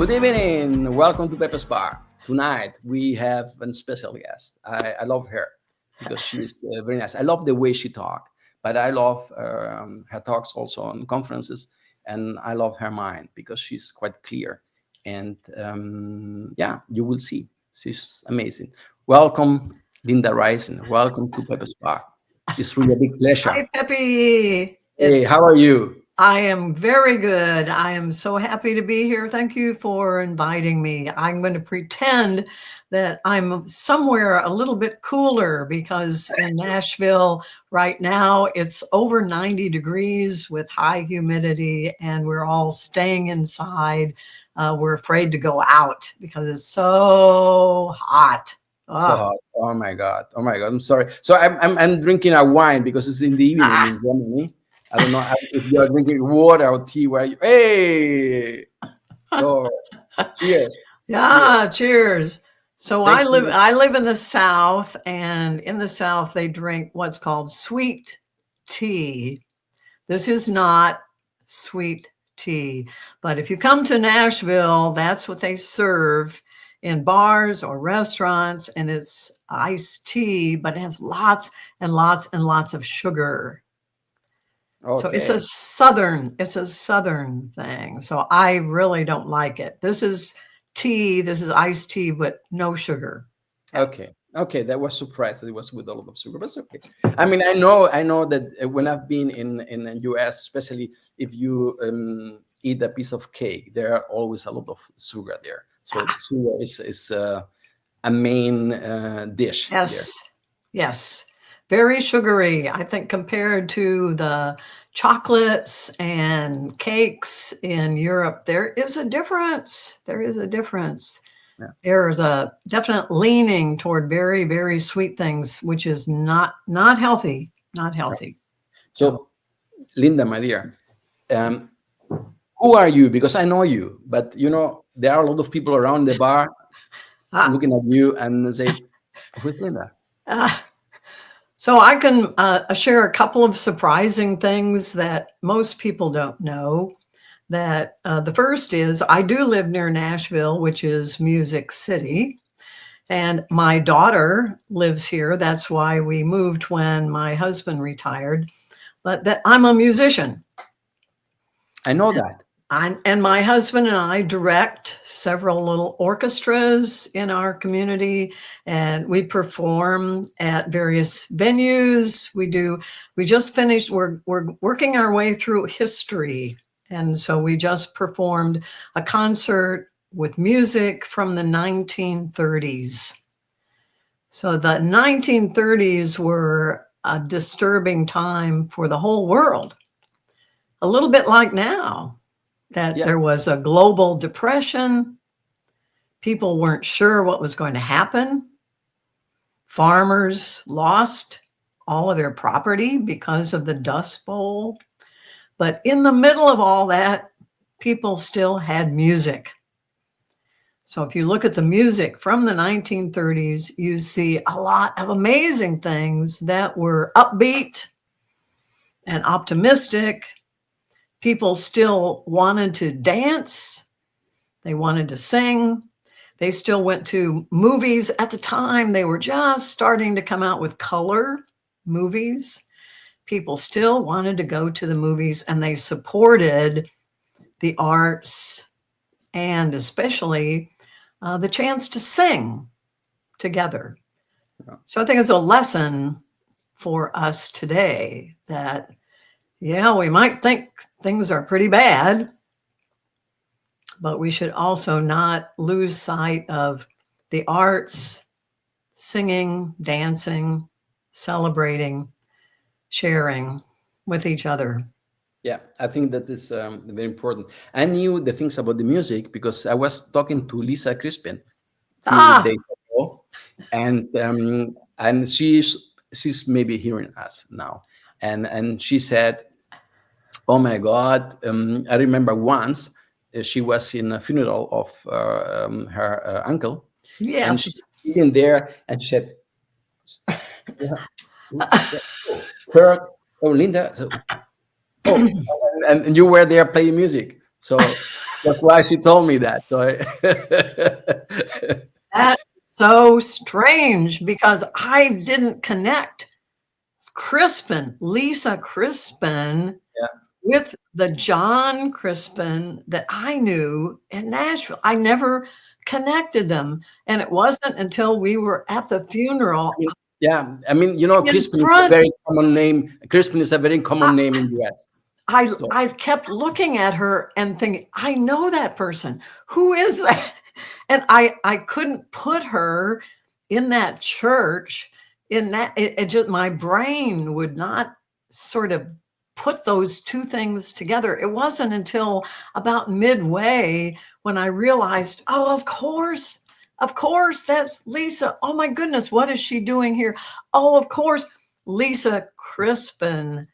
Good evening. Welcome to Pepe's Bar. Tonight we have a special guest. I love her because she's very nice. I love the way she talks, but I love her talks also on conferences, and I love her mind because she's quite clear. And yeah, you will see. She's amazing. Welcome, Linda Rising. Welcome to Pepe's Bar. It's really a big pleasure. Hi, Pepe. Hey, how are you? I am very good. I am so happy to be here. Thank you for inviting me. I'm going to pretend that I'm somewhere a little bit cooler because in Nashville right now it's over 90 degrees with high humidity, and we're all staying inside. We're afraid to go out because it's so hot. So hot. Oh my God. Oh my God. I'm sorry. So I'm drinking a wine because it's in the evening in Germany. I don't know if you are drinking water or tea. Where you? Hey. Oh, cheers. Yeah, cheers. So Thanks. I live in the South, and in the South they drink what's called sweet tea. This is not sweet tea, but if you come to Nashville, that's what they serve in bars or restaurants, and it's iced tea, but it has lots and lots and lots of sugar. So it's Okay. a southern thing. So I really don't like it. This is tea, this is iced tea, but no sugar. Yeah. Okay. Okay. That was surprised that it was with a lot of sugar, but it's okay. I mean, I know that when I've been in the US, especially if you eat a piece of cake, there are always a lot of sugar there. So sugar is a main dish there. Yes. Yes. Very sugary, I think, compared to the chocolates and cakes in Europe. There is a difference. There is a difference. Yeah. There's a definite leaning toward very, very sweet things, which is not healthy. Not healthy. So, Linda, my dear, who are you? Because I know you, but there are a lot of people around the bar looking at you and say, "Who's Linda?" So I can share a couple of surprising things that most people don't know. That the first is I do live near Nashville, which is Music City. And my daughter lives here. That's why we moved when my husband retired. But that I'm a musician. I know that. And my husband and I direct several little orchestras in our community, and we perform at various venues. We just finished, we're working our way through history. And so we just performed a concert with music from the 1930s. So the 1930s were a disturbing time for the whole world, a little bit like now. That there was a global depression. People weren't sure what was going to happen. Farmers lost all of their property because of the Dust Bowl. But in the middle of all that, people still had music. So if you look at the music from the 1930s, you see a lot of amazing things that were upbeat and optimistic. People still wanted to dance. They wanted to sing. They still went to movies. At the time, they were just starting to come out with color movies. People still wanted to go to the movies, and they supported the arts and especially the chance to sing together. So I think it's a lesson for us today that, yeah, we might think things are pretty bad, but we should also not lose sight of the arts, singing, dancing, celebrating, sharing with each other. Yeah, I think that is very important. I knew the things about the music because I was talking to Lisa Crispin a few days ago, and she's maybe hearing us now, and she said, "Oh my God, I remember once she was in a funeral of her uncle, and Yes. she's sitting there and she said, yeah, Kirk, oh Linda, so, oh, and you were there playing music, so That's why she told me that. So That's so strange because I didn't connect Lisa Crispin, yeah, with the John Crispin that I knew in Nashville. I never connected them. And it wasn't until we were at the I funeral mean, yeah. I mean, in Crispin is a front. very common name. Crispin is a very common name in the US. So I kept looking at her and thinking, I know that person. Who is that? And I couldn't put her in that church. In that, it just, my brain would not sort of put those two things together. It wasn't until about midway when I realized, oh, of course, that's Lisa. Oh my goodness, what is she doing here? Oh, of course, Lisa Crispin.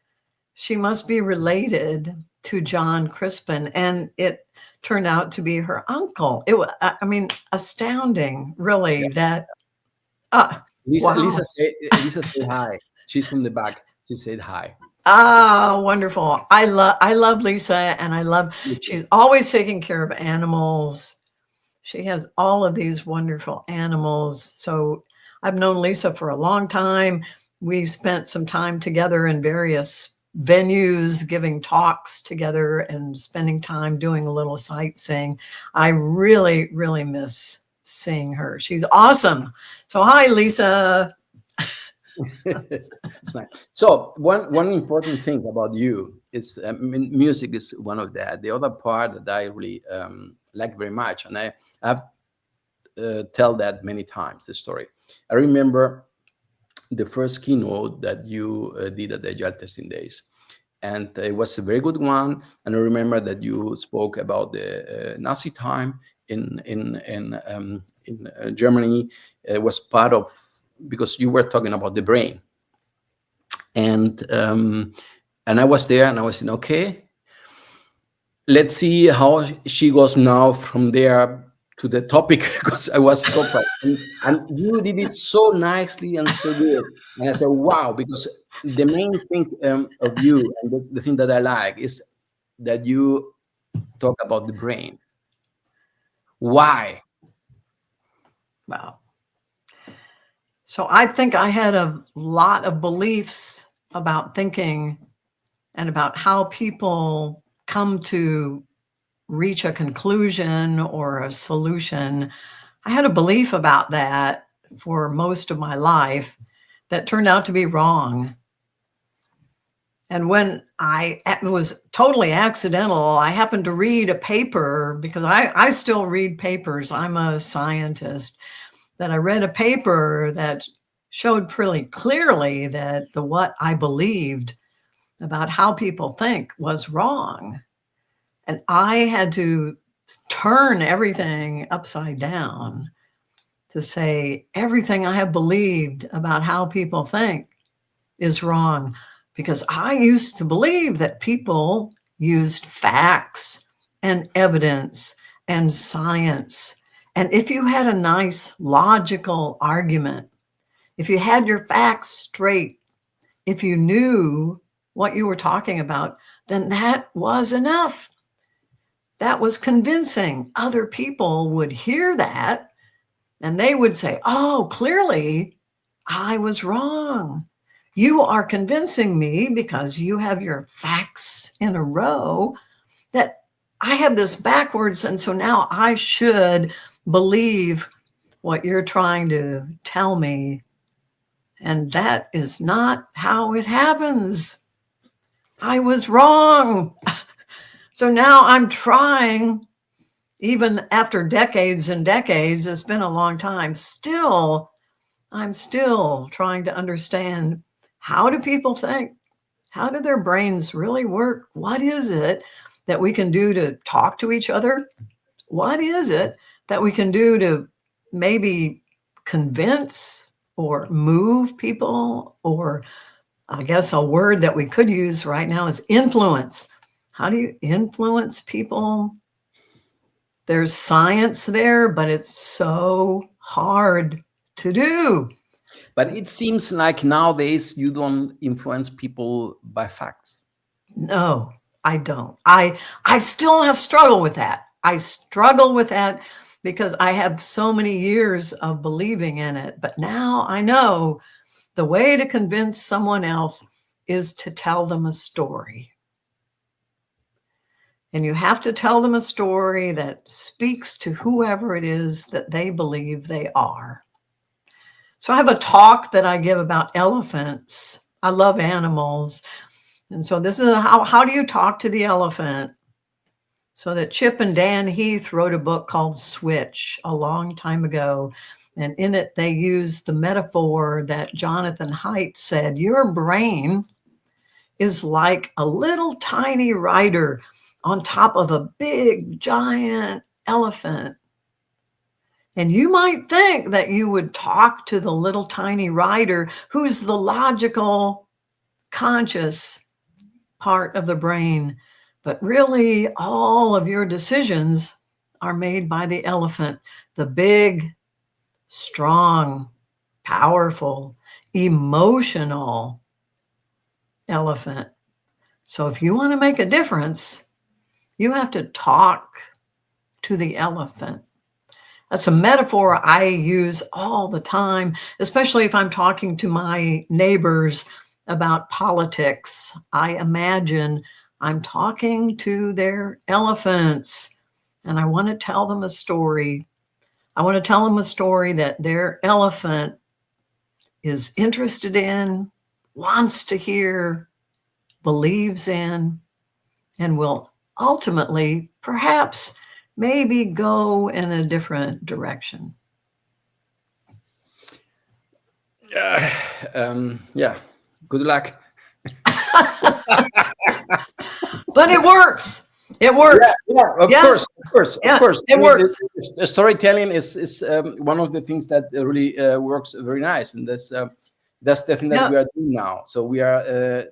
She must be related to John Crispin, and it turned out to be her uncle. It was, I mean, astounding, really. yeah. That Lisa, wow. Lisa say hi. She's from the back. She said hi. Wonderful. I love Lisa, and I love she's always taking care of animals. She has all of these wonderful animals. So I've known Lisa for a long time. We spent some time together in various venues, giving talks together and spending time doing a little sightseeing. I really, really miss seeing her. She's awesome. So hi, Lisa. It's nice. So one important thing about you is, I mean, music is one of that. The other part that I really like very much, and I've tell that many times. The story. I remember the first keynote that you did at the Agile Testing Days, and it was a very good one. And I remember that you spoke about the Nazi time in Germany. It was part of, because you were talking about the brain, and I was there, and I was saying, okay, let's see how she goes now from there to the topic, because I was surprised. And you did it so nicely and so good. And I said, wow, because the main thing of you, and that's the thing that I like, is that you talk about the brain. Why? Wow. So I think I had a lot of beliefs about thinking and about how people come to reach a conclusion or a solution. I had a belief about that for most of my life that turned out to be wrong. And when it was totally accidental, I happened to read a paper, because I still read papers. I'm a scientist. That I read a paper that showed pretty clearly that what I believed about how people think was wrong. And I had to turn everything upside down to say everything I have believed about how people think is wrong, because I used to believe that people used facts and evidence and science. And if you had a nice logical argument, if you had your facts straight, if you knew what you were talking about, then that was enough. That was convincing. Other people would hear that and they would say, oh, clearly I was wrong. You are convincing me because you have your facts in a row that I have this backwards. And so now I should believe what you're trying to tell me. And that is not how it happens. I was wrong. So now I'm trying, even after decades and decades, it's been a long time, I'm still trying to understand, how do people think? How do their brains really work? What is it that we can do to talk to each other? What is it that we can do to maybe convince or move people? Or I guess a word that we could use right now is influence. How do you influence people? There's science there, but it's so hard to do. But it seems like nowadays you don't influence people by facts. No, I don't. I still have struggled with that. I struggle with that because I have so many years of believing in it. But now I know the way to convince someone else is to tell them a story. And you have to tell them a story that speaks to whoever it is that they believe they are. So I have a talk that I give about elephants. I love animals. And so this is how do you talk to the elephant? So that Chip and Dan Heath wrote a book called Switch a long time ago. And in it, they use the metaphor that Jonathan Haidt said, your brain is like a little tiny rider on top of a big, giant elephant. And you might think that you would talk to the little tiny rider who's the logical, conscious part of the brain. But really, all of your decisions are made by the elephant, the big, strong, powerful, emotional elephant. So if you want to make a difference, you have to talk to the elephant. That's a metaphor I use all the time, especially if I'm talking to my neighbors about politics. I imagine I'm talking to their elephants, and I want to tell them a story. I want to tell them a story that their elephant is interested in, wants to hear, believes in, and will ultimately, perhaps, maybe go in a different direction. Yeah. Good luck. But it works. It works. Yeah, of Yes. course, of course, Yeah, of course. it works. The storytelling is one of the things that really works very nice, and that's the thing that Yeah. we are doing now. So we are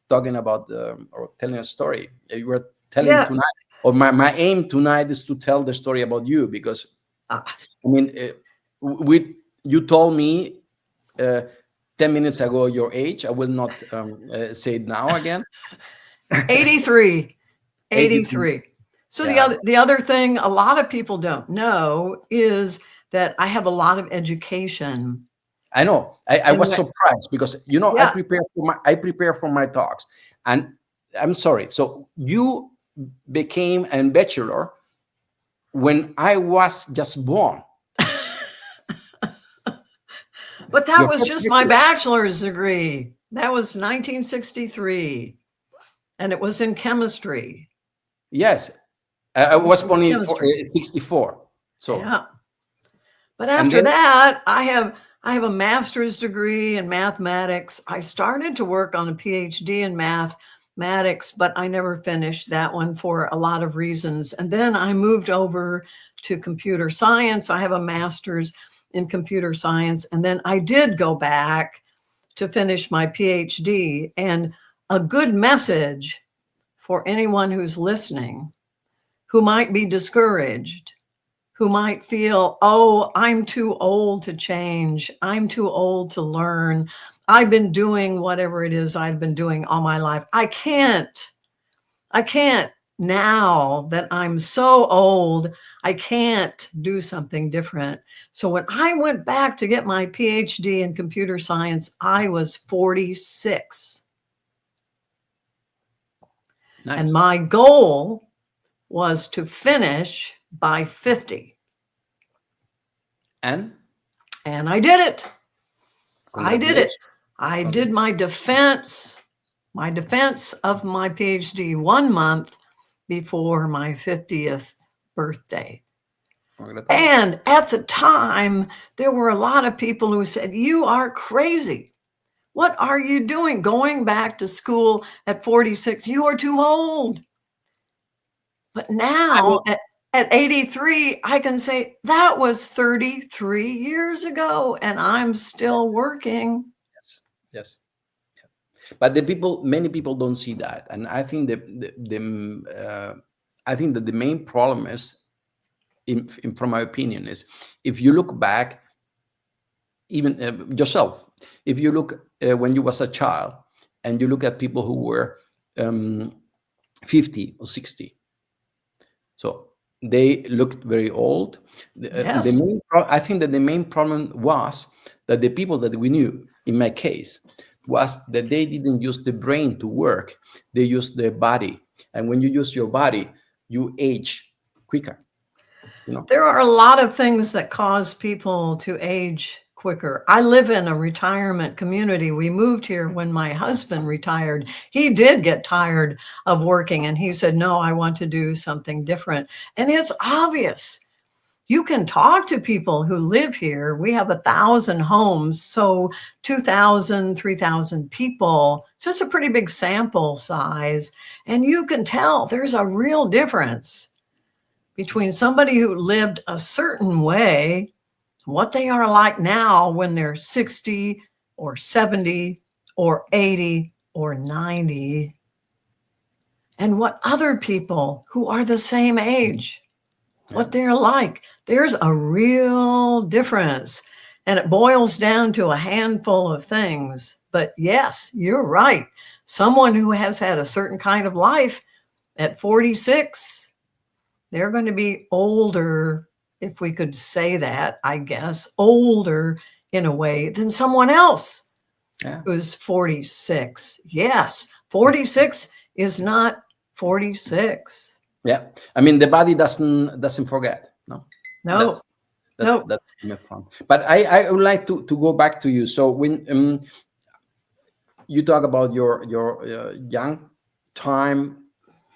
talking about or telling a story. You were telling Yeah. tonight, or my aim tonight is to tell the story about you, because Ah. I mean, you told me 10 minutes ago your age. I will not say it now again. 83. 83. 83. So Yeah. the other thing a lot of people don't know is that I have a lot of education. I know. I in was my- surprised because I yeah. prepare for my talks, and I'm sorry. So you became a bachelor when I was just born. But that Your was first just my bachelor. bachelor's degree. That was 1963, and it was in chemistry. Yes, I It was was in born in chemistry. 64. So Yeah. But and after then that, I have a master's degree in mathematics. I started to work on a PhD in mathematics, but I never finished that one for a lot of reasons. And then I moved over to computer science. I have a master's in computer science. And then I did go back to finish my PhD. And a good message for anyone who's listening who might be discouraged, who might feel, oh, I'm too old to change. I'm too old to learn. I've been doing whatever it is I've been doing all my life. I can't now that I'm so old, I can't do something different. So when I went back to get my PhD in computer science, I was 46. nice. And my goal was to finish by 50. And And I did it. I did it. congratulations. I did my defense of my PhD 1 month before my 50th birthday. Congratulations. And at the time, there were a lot of people who said, you are crazy. What are you doing going back to school at 46? You are too old. But now at 83, I can say that was 33 years ago and I'm still working. Yes. But many people don't see that, and I think I think that the main problem is, from my opinion, is if you look back, even yourself, if you look when you was a child, and you look at people who were 50 or 60. So they looked very old. Yes. I think that the main problem was that the people that we knew, in my case, was that they didn't use the brain to work. They used the body. And when you use your body, you age quicker, you know? There are a lot of things that cause people to age quicker. I live in a retirement community. We moved here when my husband retired. He did get tired of working and he said, no, I want to do something different. And it's obvious. You can talk to people who live here. We have 1,000 homes, so 2,000, 3,000 people. So it's a pretty big sample size. And you can tell there's a real difference between somebody who lived a certain way, what they are like now when they're 60 or 70 or 80 or 90, and what other people who are the same age, what they're like. There's a real difference. And it boils down to a handful of things. But yes, you're right. Someone who has had a certain kind of life at 46, they're going to be older, if we could say that, I guess, older in a way than someone else who's 46. Yes, 46 is not 46. Yeah, I mean the body doesn't forget. No, No, that's my point. But I would like to go back to you. So when you talk about your young time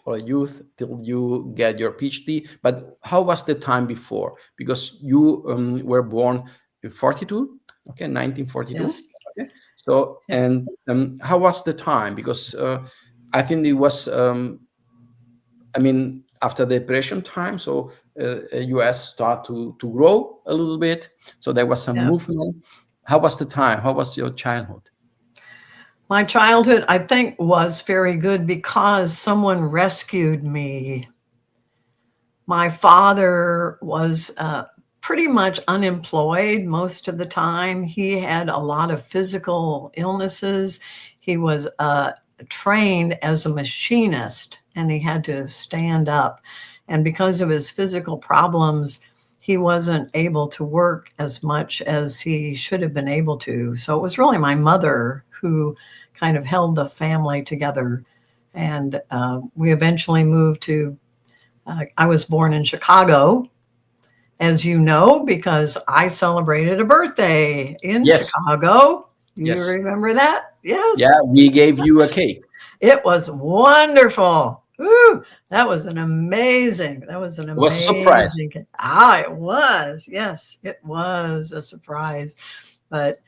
or youth till you get your PhD, but how was the time before? Because you were born in 42, okay, 1942. yes. Okay, so and how was the time? Because I think it was. I mean, after the depression time, so US start to grow a little bit. So there was some movement. How was the time? How was your childhood? My childhood, I think, was very good because someone rescued me. My father was pretty much unemployed most of the time. He had a lot of physical illnesses. He was trained as a machinist and he had to stand up. And because of his physical problems, he wasn't able to work as much as he should have been able to. So it was really my mother who kind of held the family together. And we eventually moved to, I was born in Chicago, as you know, because I celebrated a birthday in Chicago. You remember that? Yes. Yeah, we gave you a cake. It was wonderful. Woo, that was an amazing. It was a surprise. It was. Yes, it was a surprise. But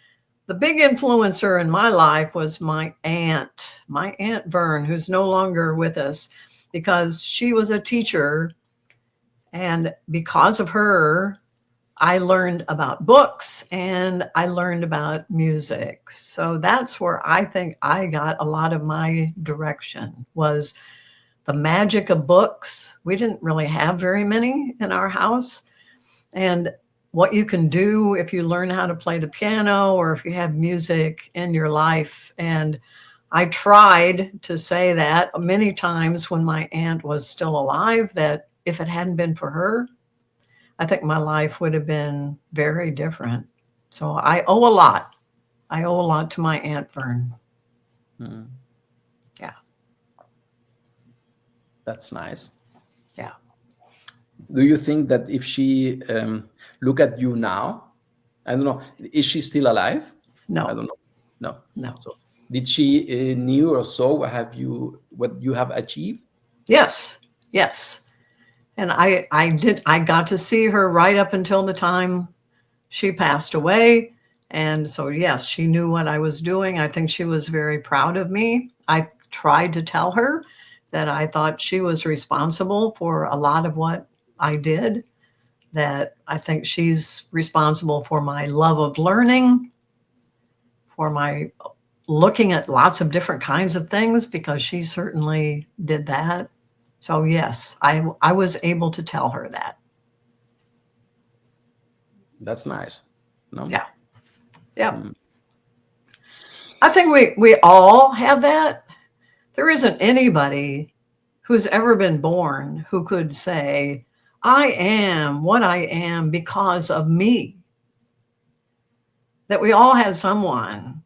the big influencer in my life was my Aunt Vern, who's no longer with us, because she was a teacher. And because of her, I learned about books and I learned about music. So that's where I think I got a lot of my direction, was the magic of books. We didn't really have very many in our house. And what you can do if you learn how to play the piano or if you have music in your life. And I tried to say that many times when my aunt was still alive, that if it hadn't been for her, I think my life would have been very different. So I owe a lot. I owe a lot to my Aunt Vern. Yeah. That's nice. Yeah. Do you think that if she look at you now, I don't know, is she still alive? No. I don't know. No. So did she knew or so what you have achieved? Yes. And I got to see her right up until the time she passed away. And so, yes, she knew what I was doing. I think she was very proud of me. I tried to tell her that I thought she was responsible for a lot of what I did, that I think she's responsible for my love of learning, for my looking at lots of different kinds of things, because she certainly did that. So yes, I was able to tell her that. That's nice. No? Yeah. I think we all have that. There isn't anybody who's ever been born who could say, I am what I am because of me. That we all had someone,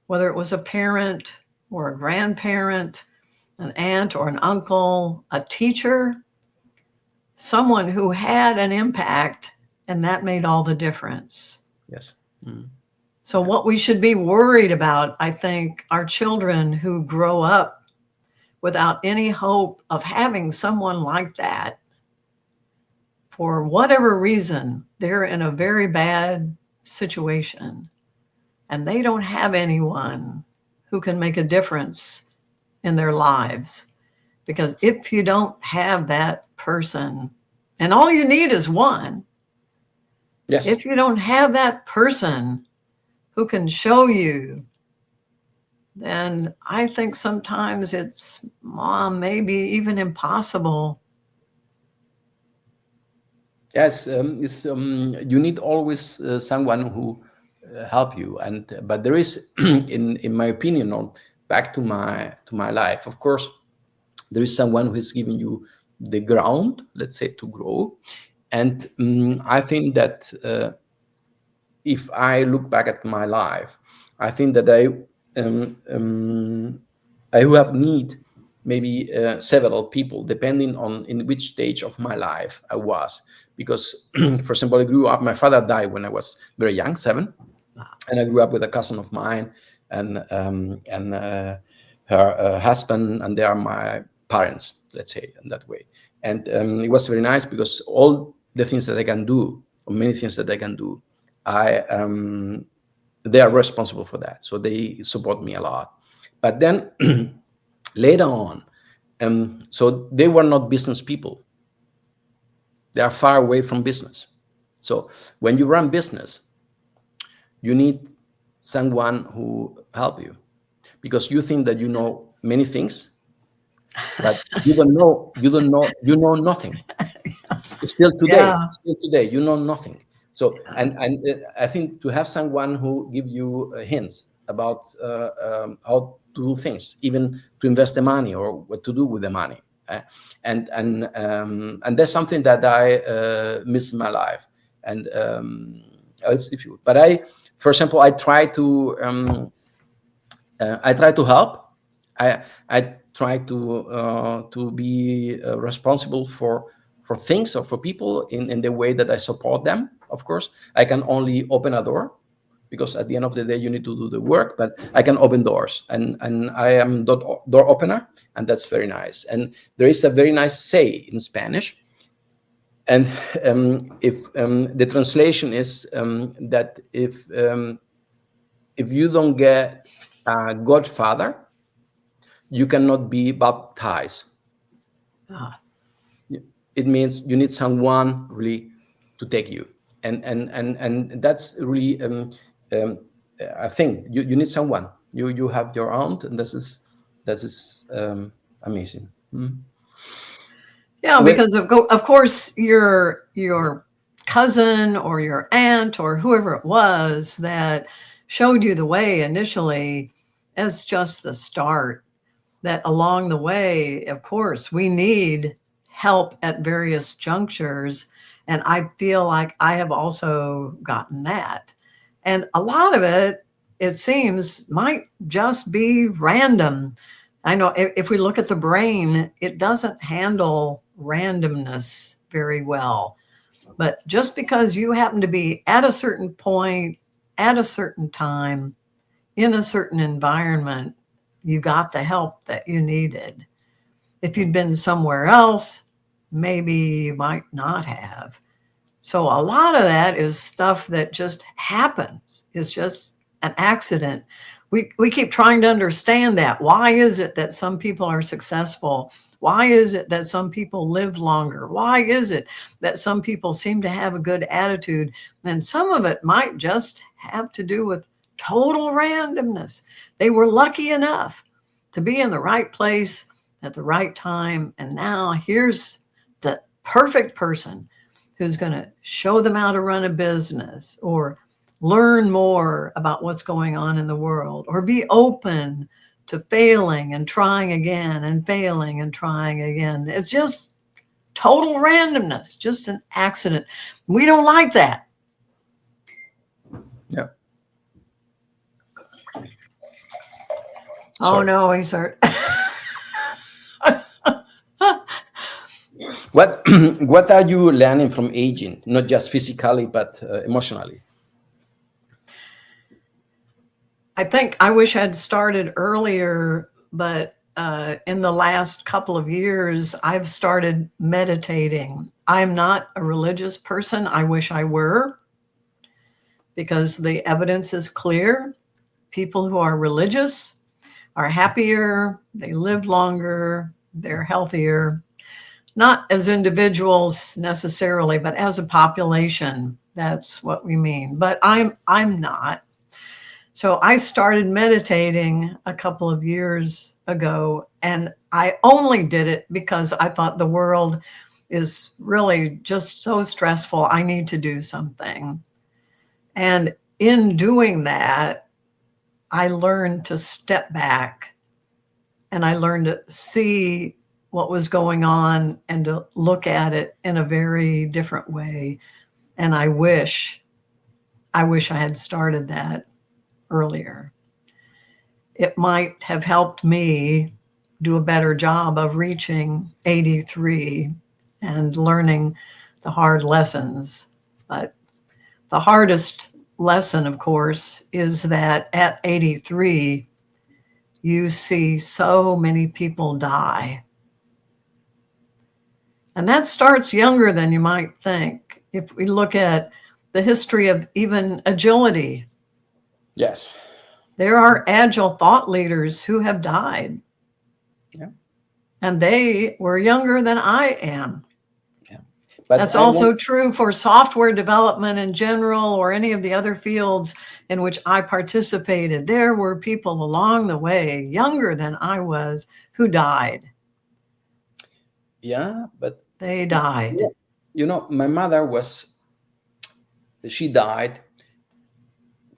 whether it was a parent or a grandparent, an aunt or an uncle, a teacher, someone who had an impact, and that made all the difference. Yes. Mm. So what we should be worried about, I think, are children who grow up without any hope of having someone like that. For whatever reason, they're in a very bad situation and they don't have anyone who can make a difference in their lives. Because if you don't have that person, and all you need is one, Yes. if you don't have that person who can show you, then I think sometimes it's maybe even impossible. Yes, you need always someone who help you, but there is, in my opinion, or back to my life. Of course, there is someone who is giving you the ground, let's say, to grow, and I think that if I look back at my life, I think that I will have need maybe several people depending on in which stage of my life I was. Because, for example, I grew up. My father died when I was very young, 7, and I grew up with a cousin of mine and her husband, and they are my parents, let's say, in that way. And it was very nice because all the things that I can do, or many things that I can do, they are responsible for that. So they support me a lot. But then later on, so they were not business people. They are far away from business. So when you run business, you need someone who help you, because you think that you know many things, but you know nothing. Still today, you know nothing. So, and I think to have someone who give you hints about how to do things, even to invest the money or what to do with the money, and that's something that I miss in my life, and it's difficult. But for example, I try to help. I try to be responsible for things or for people in the way that I support them. Of course, I can only open a door, because at the end of the day you need to do the work, but I can open doors, and I am door opener, and that's very nice. And there is a very nice say in Spanish, and if the translation is that if you don't get a godfather, you cannot be baptized. It means you need someone really to take you, and that's really I think you need someone. You have your own, and this is amazing. Yeah, because of course your cousin or your aunt or whoever it was that showed you the way initially as just the start. That along the way, of course, we need help at various junctures. And I feel like I have also gotten that. And a lot of it seems, might just be random. I know if we look at the brain, it doesn't handle randomness very well. But just because you happen to be at a certain point, at a certain time, in a certain environment, you got the help that you needed. If you'd been somewhere else, maybe you might not have. So a lot of that is stuff that just happens. It's just an accident. We keep trying to understand that. Why is it that some people are successful? Why is it that some people live longer? Why is it that some people seem to have a good attitude? And some of it might just have to do with total randomness. They were lucky enough to be in the right place at the right time. And now here's the perfect person who's going to show them how to run a business or learn more about what's going on in the world or be open to failing and trying again and failing and trying again. It's just total randomness, just an accident. We don't like that. Yeah. Oh Sorry. no, he's hurt. What what are you learning from aging? Not just physically, but emotionally. I think I wish I'd started earlier, but in the last couple of years, I've started meditating. I'm not a religious person. I wish I were, because the evidence is clear. People who are religious are happier, they live longer, they're healthier, not as individuals necessarily, but as a population. That's what we mean. But I'm not. So I started meditating a couple of years ago, and I only did it because I thought the world is really just so stressful. I need to do something. And in doing that, I learned to step back, and I learned to see what was going on and to look at it in a very different way. And I wish I had started that earlier. It might have helped me do a better job of reaching 83 and learning the hard lessons. But the hardest lesson, of course, is that at 83, you see so many people die. And that starts younger than you might think. If we look at the history of even agility, Yes. there are agile thought leaders who have died. Yeah. And they were younger than I am. Yeah. But that's also true for software development in general, or any of the other fields in which I participated. There were people along the way, younger than I was, who died. Yeah, but they died. My mother she died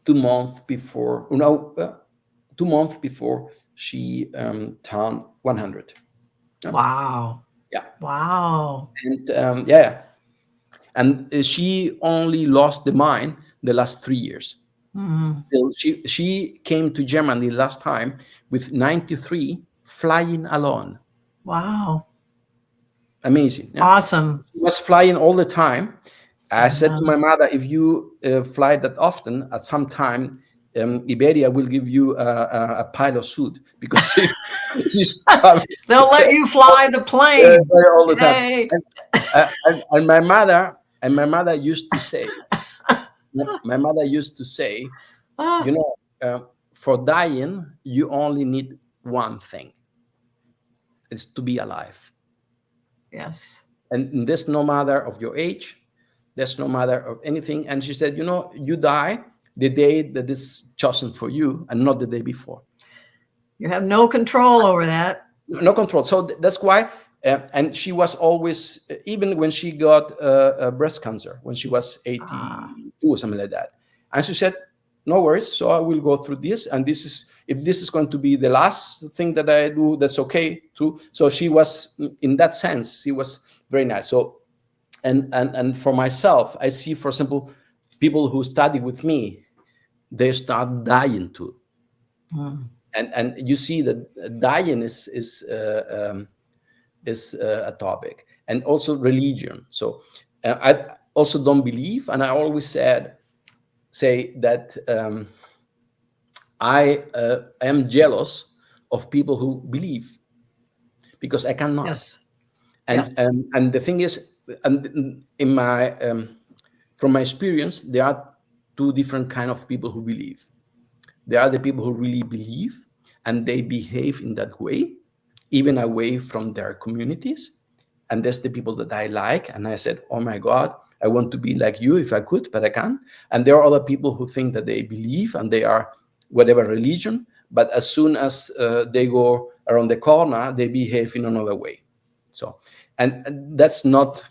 2 months before. 2 months before she turned 100. Wow. Yeah. Wow. And and she only lost the mind the last 3 years. Mm. So she came to Germany last time with 93, flying alone. Wow. Amazing. Yeah? Awesome. She was flying all the time. I said to my mother, if you fly that often, at some time, Iberia will give you a pilot suit, because she's they'll let you fly the plane all the time. hey. And my mother used to say, for dying, you only need one thing. It's to be alive. Yes. And there's no matter of your age, there's no matter of anything. And she said, you die the day that is chosen for you, and not the day before. You have no control over that. No control. So that's why. And she was always, even when she got breast cancer, when she was 82 or something like that. And she said, no worries. So I will go through this. And if this is going to be the last thing that I do, that's okay too. So she was, in that sense, she was very nice. So, and for myself, I see, for example, people who study with me, they start dying too. And you see that dying is a topic, and also religion. So I also don't believe, and I always say that I am jealous of people who believe, because I cannot. Yes. And yes. And the thing is, and in my from my experience, there are two different kind of people who believe. There are the people who really believe, and they behave in that way, even away from their communities. And that's the people that I like. And I said, oh my God, I want to be like you if I could, but I can't. And there are other people who think that they believe, and they are whatever religion, but as soon as they go around the corner, they behave in another way. So, and that's not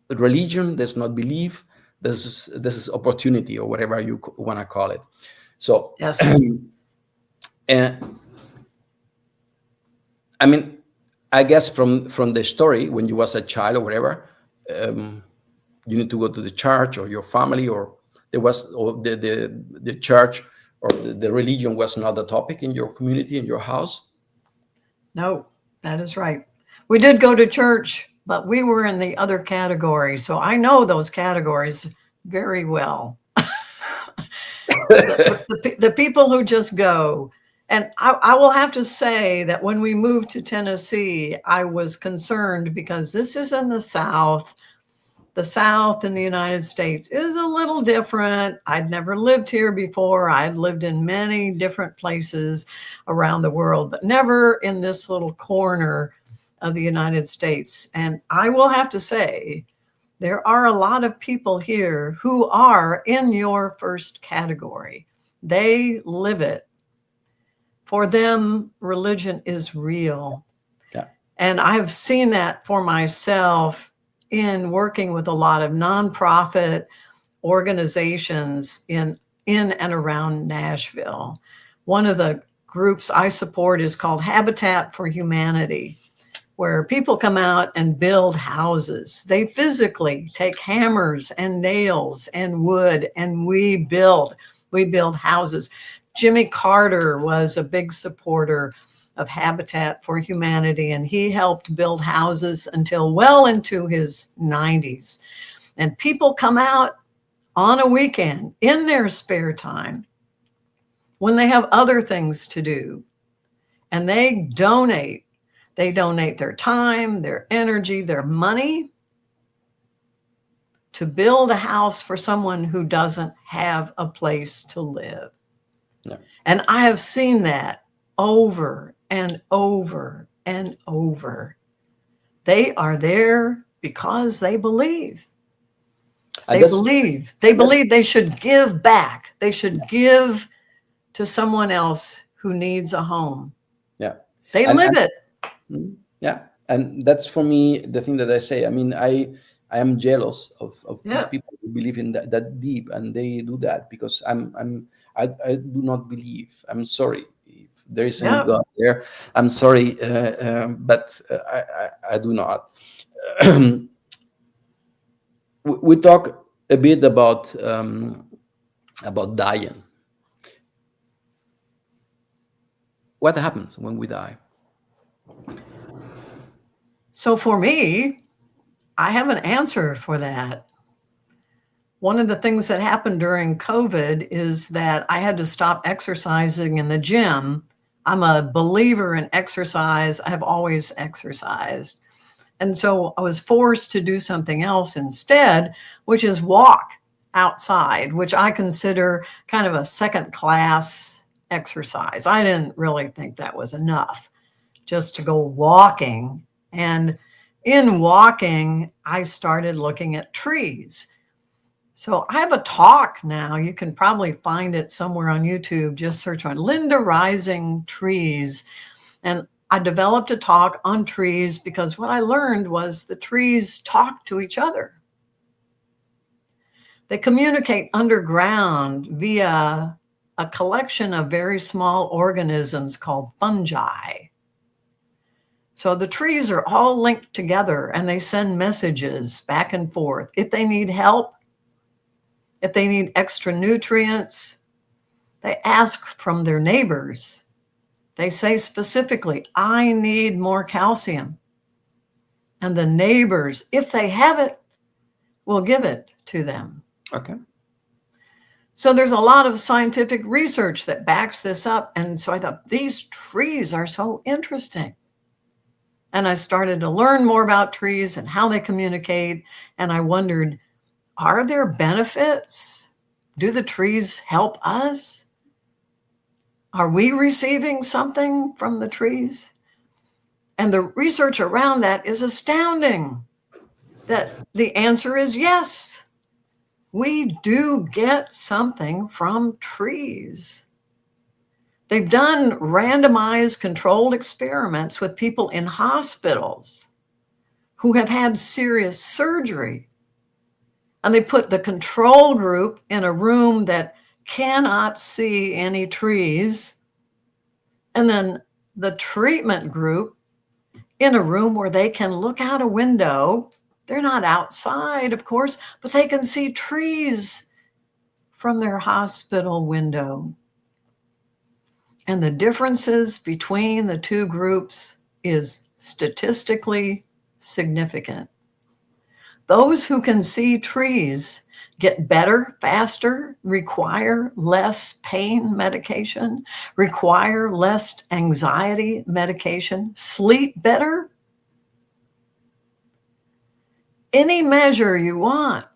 religion, that's not belief, this is opportunity, or whatever you want to call it. So yes. and I mean, I guess from the story, when you was a child or whatever, um, you need to go to the church, or your family, or there was, or the church or the religion was not a topic in your community, in your house. No, that is right. We did go to church, but we were in the other category. So I know those categories very well. The people who just go. And I will have to say that when we moved to Tennessee, I was concerned because this is in the South. The South in the United States is a little different. I'd never lived here before. I'd lived in many different places around the world, but never in this little corner of the United States. And I will have to say, there are a lot of people here who are in your first category. They live it. For them, religion is real. Yeah. And I've seen that for myself in working with a lot of nonprofit organizations in and around Nashville. One of the groups I support is called Habitat for Humanity, where people come out and build houses. They physically take hammers and nails and wood, and we build houses. Jimmy Carter was a big supporter of Habitat for Humanity, and he helped build houses until well into his 90s. And people come out on a weekend in their spare time when they have other things to do, and they donate. They donate their time, their energy, their money to build a house for someone who doesn't have a place to live. Yeah. And I have seen that over and over and over. They are there because they believe. They believe. They believe they should give back. They should give to someone else who needs a home. Yeah. They live it. Yeah. And that's for me the thing that I say. I mean, I am jealous of these people who believe in that deep, and they do that because I do not believe. I'm sorry if there is any God there. I'm sorry, but I do not. We talk a bit about dying. What happens when we die? So for me, I have an answer for that. One of the things that happened during COVID is that I had to stop exercising in the gym. I'm a believer in exercise. I have always exercised. And so I was forced to do something else instead, which is walk outside, which I consider kind of a second class exercise. I didn't really think that was enough just to go walking. And in walking, I started looking at trees. So I have a talk now. You can probably find it somewhere on YouTube. Just search on Linda Rising Trees. And I developed a talk on trees because what I learned was the trees talk to each other. They communicate underground via a collection of very small organisms called fungi. So the trees are all linked together and they send messages back and forth. If they need help, if they need extra nutrients, they ask from their neighbors. They say specifically, I need more calcium. And the neighbors, if they have it, will give it to them. Okay. So there's a lot of scientific research that backs this up. And so I thought, these trees are so interesting. And I started to learn more about trees and how they communicate. And I wondered, are there benefits? Do the trees help us? Are we receiving something from the trees? And the research around that is astounding. That the answer is yes. We do get something from trees. They've done randomized controlled experiments with people in hospitals who have had serious surgery. And they put the control group in a room that cannot see any trees. And then the treatment group in a room where they can look out a window. They're not outside, of course, but they can see trees from their hospital window. And the differences between the two groups is statistically significant. Those who can see trees get better faster, require less pain medication, require less anxiety medication, sleep better. Any measure you want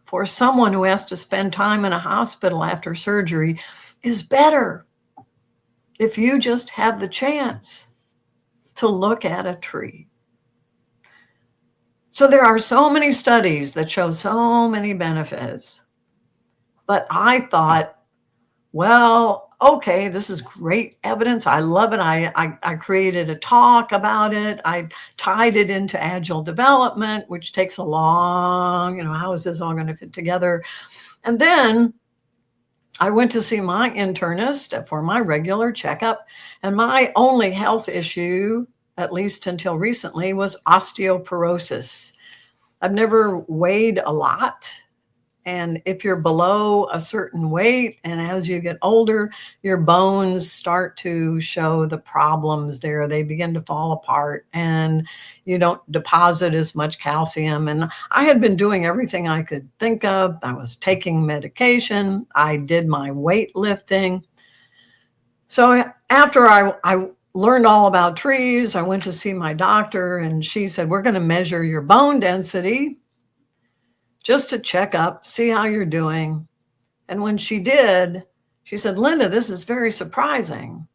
for someone who has to spend time in a hospital after surgery is better if you just have the chance to look at a tree. So there are so many studies that show so many benefits. But I thought, well, okay, this is great evidence. I love it. I created a talk about it. I tied it into Agile development, which takes a long, how is this all going to fit together? And then I went to see my internist for my regular checkup. And my only health issue, at least until recently, was osteoporosis. I've never weighed a lot. And if you're below a certain weight, and as you get older, your bones start to show the problems there. They begin to fall apart and you don't deposit as much calcium. And I had been doing everything I could think of. I was taking medication. I did my weightlifting. So after I learned all about trees, I went to see my doctor, and she said, we're going to measure your bone density just to check up, see how you're doing. And when she did, she said, Linda, this is very surprising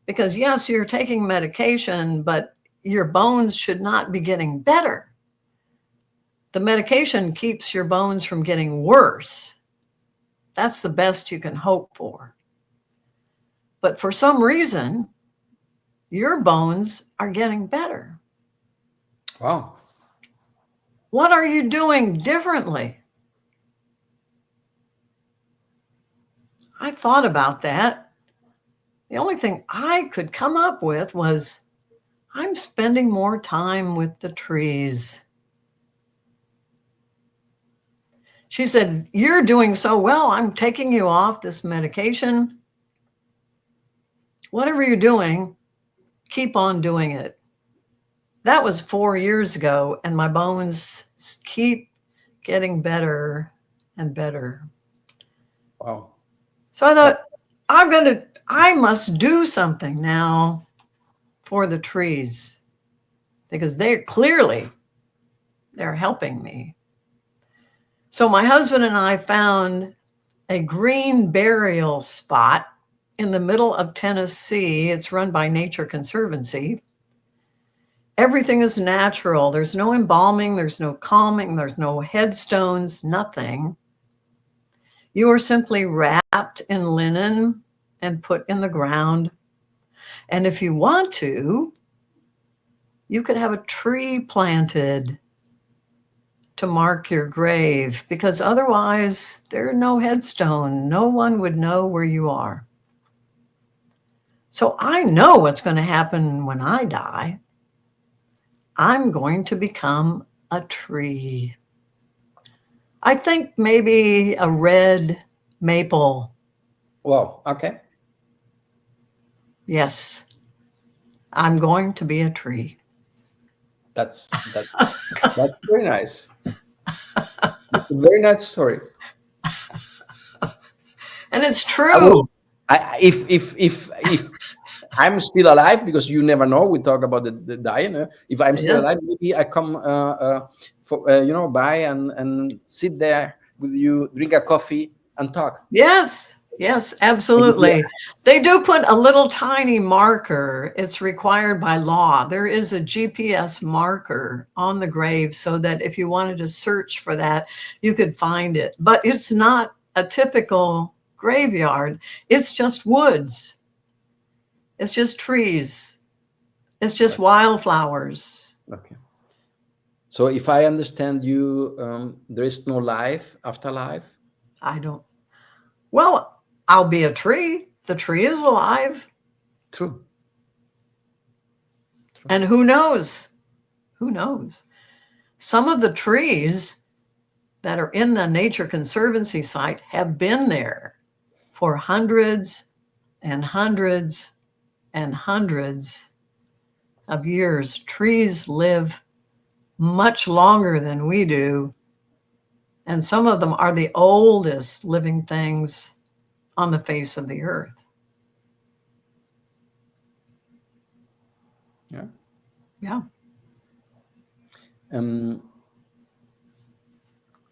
because yes, you're taking medication, but your bones should not be getting better. The medication keeps your bones from getting worse. That's the best you can hope for. But for some reason, your bones are getting better. Wow. What are you doing differently? I thought about that. The only thing I could come up with was I'm spending more time with the trees. She said, you're doing so well. I'm taking you off this medication. Whatever you're doing, keep on doing it. That was 4 years ago, and my bones keep getting better and better. Wow. So I thought, I must do something now for the trees because they're helping me. So my husband and I found a green burial spot in the middle of Tennessee. It's run by Nature Conservancy. Everything is natural. There's no embalming, there's no calming, there's no headstones, nothing. You are simply wrapped in linen and put in the ground. And if you want to, you could have a tree planted to mark your grave, because otherwise there's no headstone. No one would know where you are. So I know what's going to happen when I die. I'm going to become a tree. I think maybe a red maple. Wow. Okay. Yes, I'm going to be a tree. That's very nice. It's a very nice story. And it's true. If I'm still alive, because you never know, we talk about the dying. If I'm still alive, maybe I come by and sit there with you, drink a coffee and talk. Yes, absolutely. They do put a little tiny marker. It's required by law. There is a GPS marker on the grave so that if you wanted to search for that, you could find it. But it's not a typical graveyard. It's just woods. It's just trees. It's just wildflowers. Okay. So if I understand you, there is no life after life? I don't. Well, I'll be a tree. The tree is alive. True. And who knows? Who knows? Some of the trees that are in the Nature Conservancy site have been there for hundreds and hundreds and hundreds of years. Trees live much longer than we do. And some of them are the oldest living things on the face of the earth. Yeah. Yeah.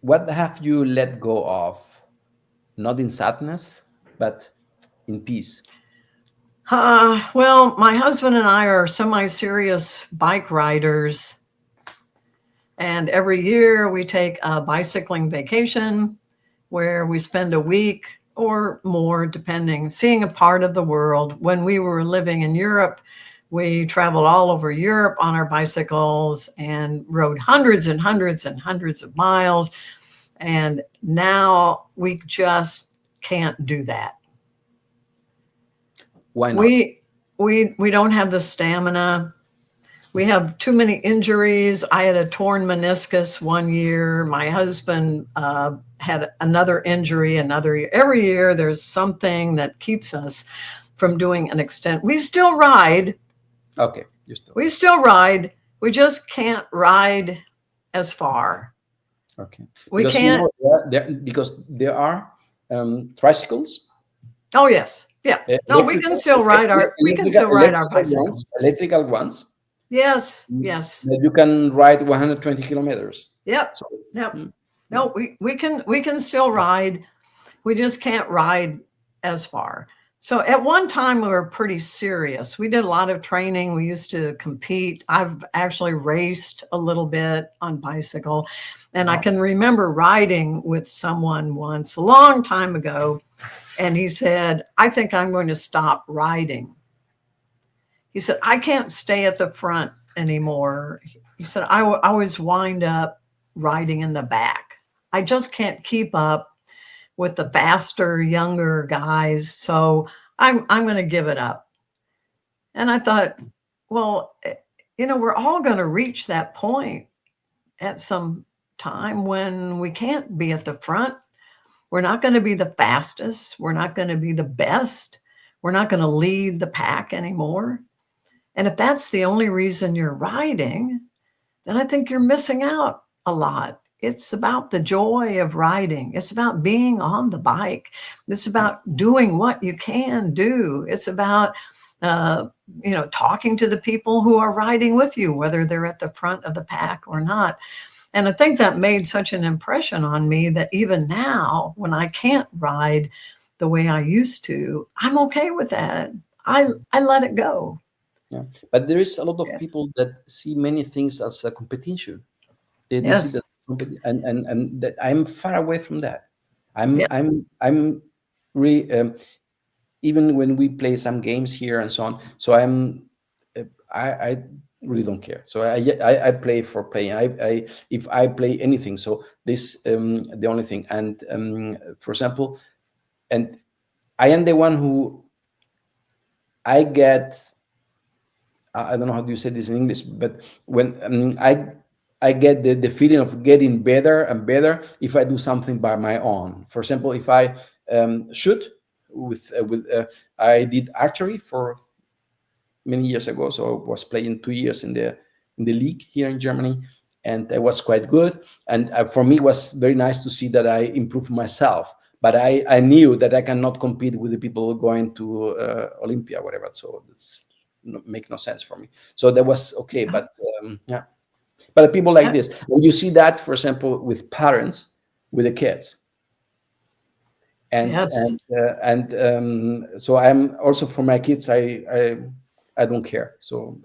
What have you let go of, not in sadness, but in peace? Well, my husband and I are semi-serious bike riders. And every year we take a bicycling vacation where we spend a week or more, depending, seeing a part of the world. When we were living in Europe, we traveled all over Europe on our bicycles and rode hundreds and hundreds and hundreds of miles. And now we just can't do that. Why not? We don't have the stamina. We have too many injuries. I had a torn meniscus one year. My husband had another injury another year. Every year there's something that keeps us from doing an extent. We still ride. Okay, we still ride. We just can't ride as far. Okay. We because, can't. Because there are tricycles. Oh yes, yeah. No, we can still ride our. We can still ride our bicycles. Electrical ones. Yes, yes. That you can ride 120 kilometers. Yep. So, yep. No, we can still ride. We just can't ride as far. So at one time we were pretty serious. We did a lot of training. We used to compete. I've actually raced a little bit on bicycle. And I can remember riding with someone once a long time ago. And he said, I think I'm going to stop riding. He said, I can't stay at the front anymore. He said, I always wind up riding in the back. I just can't keep up with the faster, younger guys. So I'm going to give it up. And I thought, well, we're all going to reach that point at some time when we can't be at the front. We're not going to be the fastest. We're not going to be the best. We're not going to lead the pack anymore. And if that's the only reason you're riding, then I think you're missing out a lot. It's about the joy of riding. It's about being on the bike. It's about doing what you can do. It's about, talking to the people who are riding with you, whether they're at the front of the pack or not. And I think that made such an impression on me that even now, when I can't ride the way I used to, I'm okay with that. I let it go. Yeah, but there is a lot of people that see many things as a competition. They see that, and that I'm far away from that. I'm really even when we play some games here and so on. So I really don't care. So I play for playing. I if I play anything, so this the only thing. And for example, and I am the one who I get. I don't know how do you say this in English, but when I get the feeling of getting better and better if I do something by my own. For example, if I shoot with I did archery for many years ago, so I was playing 2 years in the league here in Germany, and I was quite good. And for me, it was very nice to see that I improved myself. But I knew that I cannot compete with the people going to Olympia, whatever. So it's make no sense for me. So that was okay, but but people like this, and you see that, for example, with parents with the kids, and so I'm also for my kids. I don't care. So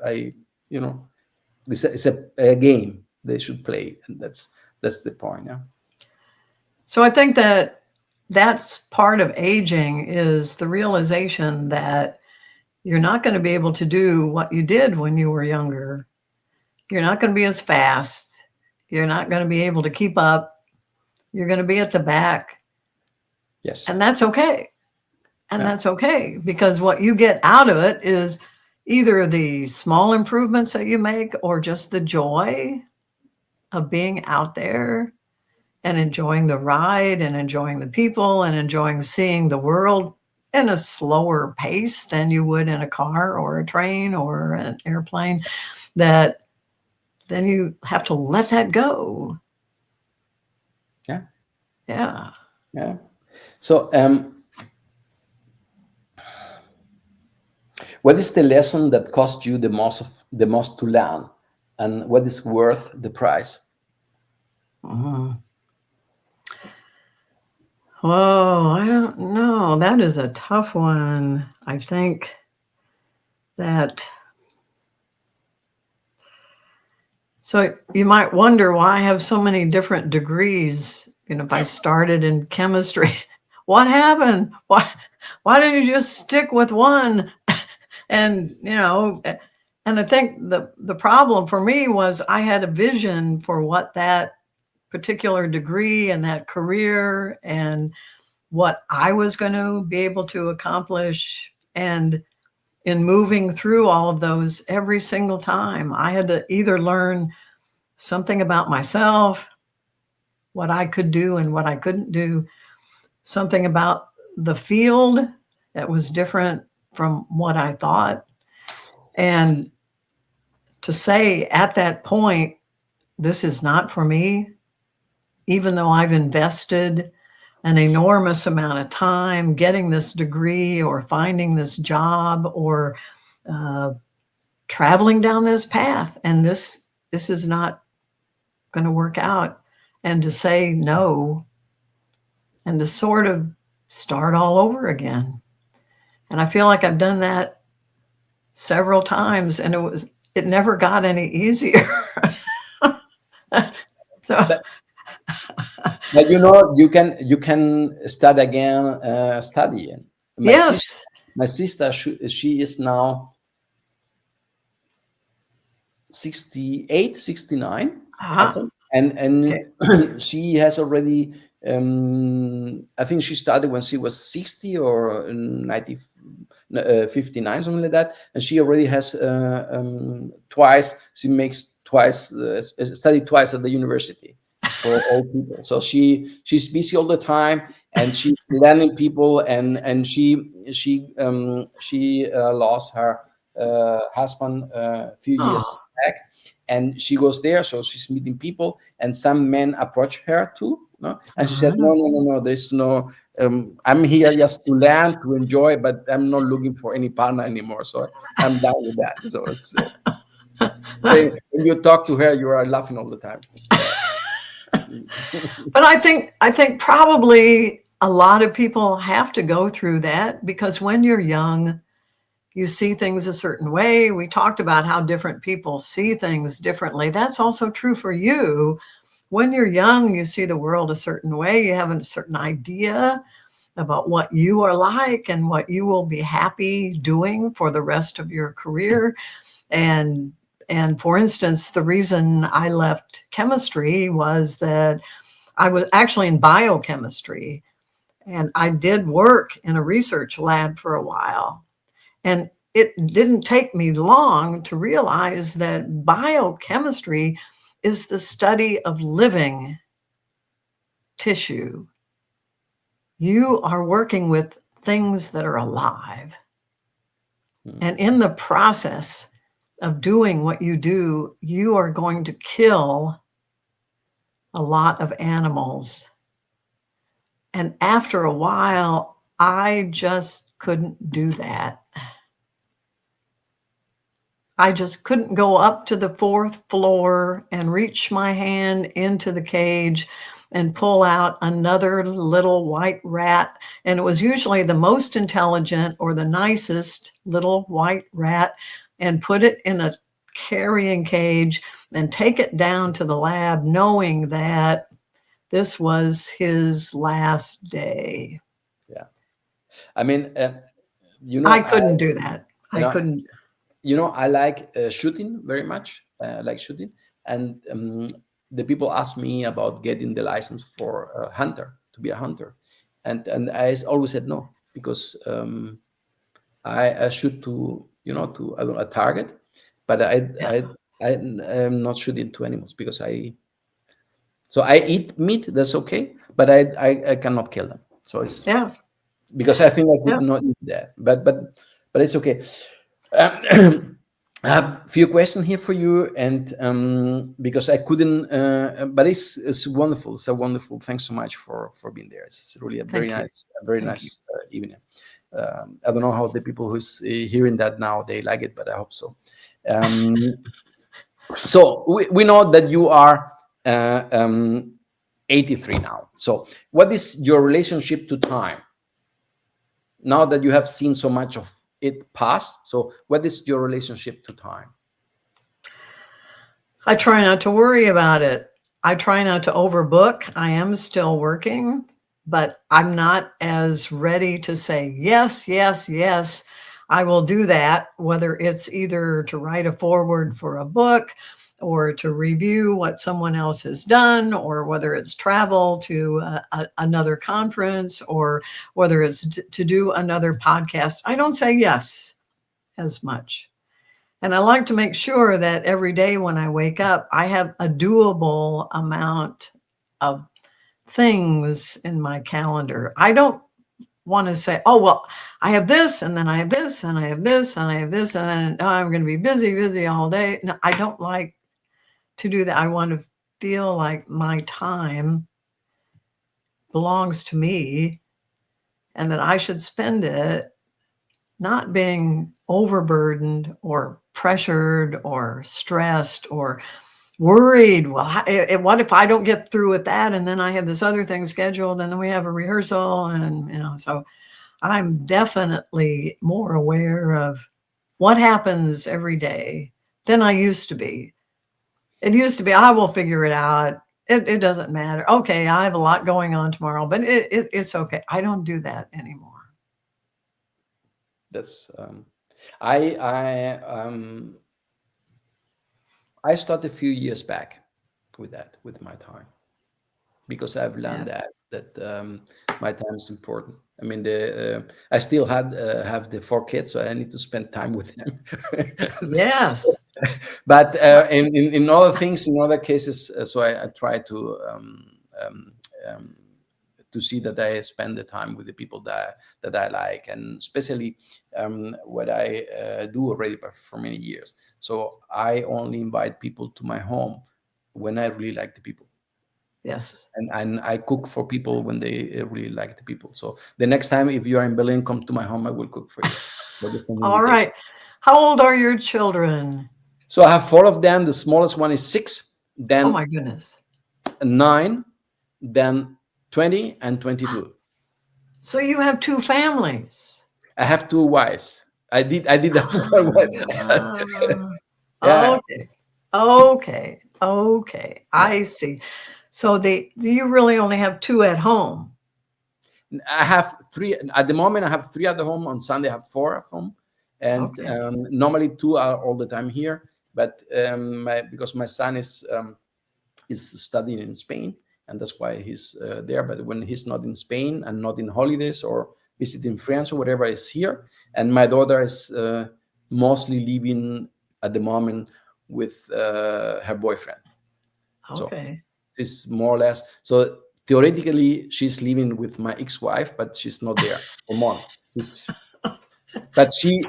it's a game they should play, and that's the point. Yeah. So I think that's part of aging is the realization that you're not going to be able to do what you did when you were younger. You're not going to be as fast. You're not going to be able to keep up. You're going to be at the back. Yes. And that's okay. And that's okay, because what you get out of it is either the small improvements that you make or just the joy of being out there and enjoying the ride and enjoying the people and enjoying seeing the world in a slower pace than you would in a car or a train or an airplane, that then you have to let that go. Yeah. Yeah. Yeah. So, what is the lesson that cost you the most to learn, and what is worth the price? Mhm. Oh, I don't know. That is a tough one. I think that, so you might wonder why I have so many different degrees. You know, if I started in chemistry, what happened? Why didn't you just stick with one? And and I think the problem for me was I had a vision for what that particular degree and that career and what I was going to be able to accomplish. And in moving through all of those, every single time, I had to either learn something about myself, what I could do and what I couldn't do, something about the field that was different from what I thought. And to say at that point, this is not for me, even though I've invested an enormous amount of time getting this degree or finding this job or uh, traveling down this path, and this is not going to work out, and to say no and to sort of start all over again. And I feel like I've done that several times, and it never got any easier. So But, but you can start again studying. My sister, yes. she is now 68, 69, I Uh-huh. think, and Okay. she has already. I think she started when she was 60 or 90, 59, something like that, and she already has twice. She makes twice studied twice at the university for all people. So she's busy all the time, and she's learning people, and she lost her husband a few years Oh. back, and she goes there, so she's meeting people, and some men approach her too, no? And she said, Uh-huh. no, no, no, no, there's no, I'm here just to learn, to enjoy, but I'm not looking for any partner anymore, so I'm done with that. So when you talk to her, you are laughing all the time. But I think probably a lot of people have to go through that, because when you're young, you see things a certain way. We talked about how different people see things differently. That's also true for you. When you're young, you see the world a certain way. You have a certain idea about what you are like and what you will be happy doing for the rest of your career. And for instance, the reason I left chemistry was that I was actually in biochemistry, and I did work in a research lab for a while. And it didn't take me long to realize that biochemistry is the study of living tissue. You are working with things that are alive. And in the process of doing what you do, you are going to kill a lot of animals. And after a while, I just couldn't do that. I just couldn't go up to the fourth floor and reach my hand into the cage and pull out another little white rat. And it was usually the most intelligent or the nicest little white rat, and put it in a carrying cage and take it down to the lab, knowing that this was his last day. Yeah, I mean, I couldn't do that. you I know, couldn't. I like shooting very much. I like shooting, and the people ask me about getting the license for a hunter, to be a hunter, and I always said no, because I shoot to I don't know, a target. But I Yeah. I I am not shooting to animals because I eat meat. That's okay, but I cannot kill them. So it's Yeah. because I think I could Yeah. not eat that. But it's okay. Um, I have a few questions here for you, and because I couldn't, but it's wonderful. It's a wonderful. Thanks so much for being there. It's really Thank you. a very Thank you. nice evening. I don't know how the people who's hearing that now they like it, but I hope so. Um, so we know that you are uh, um, 83 now. So what is your relationship to time now that you have seen so much of it pass? So what is your relationship to time? I try not to worry about it. I try not to overbook. I am still working, but I'm not as ready to say, yes, yes, yes, I will do that, whether it's either to write a foreword for a book or to review what someone else has done, or whether it's travel to another conference, or whether it's to do another podcast. I don't say yes as much. And I like to make sure that every day when I wake up, I have a doable amount of things in my calendar. I don't want to say, oh, well, I have this, and then I have this, and I have this, and I have this, and then oh, I'm going to be busy, busy all day. No, I don't like to do that. I want to feel like my time belongs to me and that I should spend it not being overburdened or pressured or stressed or worried. Well, what if I don't get through with that? And then I have this other thing scheduled, and then we have a rehearsal. And, so I'm definitely more aware of what happens every day than I used to be. It used to be, I will figure it out. It doesn't matter. Okay, I have a lot going on tomorrow, but it's okay. I don't do that anymore. That's I I I started a few years back with that with my time because I've Yeah. learned that my time is important. I mean, I still have the four kids, so I need to spend time with them. Yes. But in other things, in other cases, so I try um, um, to see that I spend the time with the people that I like, and especially what I do already for many years. So I only invite people to my home when I really like the people, Yes. and I cook for people when they really like the people. So the next time if you are in Berlin, come to my home. I will cook for you. That is an All invitation. right. How old are your children? So I have four of them. The smallest one is 6, Oh then my goodness. 9, then 20 and 22. So you have two families. I have two wives. I did that for one wife. Ah, Yeah, okay. Okay. Okay. yeah. I see. So you really only have two at home. I have 3 at the moment. I have 3 at the home. On Sunday, I have 4 at home, and Okay. normally 2 are all the time here. But because my son is studying in Spain, and that's why he's there. But when he's not in Spain and not in holidays or visiting friends or whatever, is here. And my daughter is mostly living at the moment with her boyfriend. So Okay. it's more or less. So theoretically, she's living with my ex-wife, but she's not there for month. But she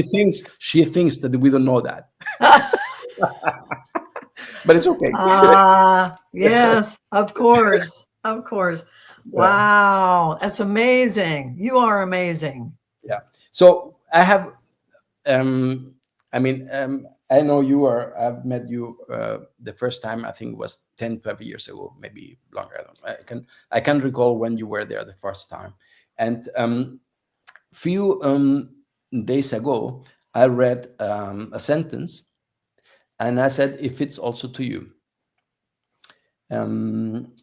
thinks that we don't know that, but it's okay. Yes, of course. Of course. Yeah. Wow. That's amazing. You are amazing. Yeah. So I have, um, I mean, I know you are, I've met you the first time, I think it was 10, 12 years ago, maybe longer. I don't know. I can recall when you were there the first time. And few days ago, I read a sentence and I said, if it's also to you. Um,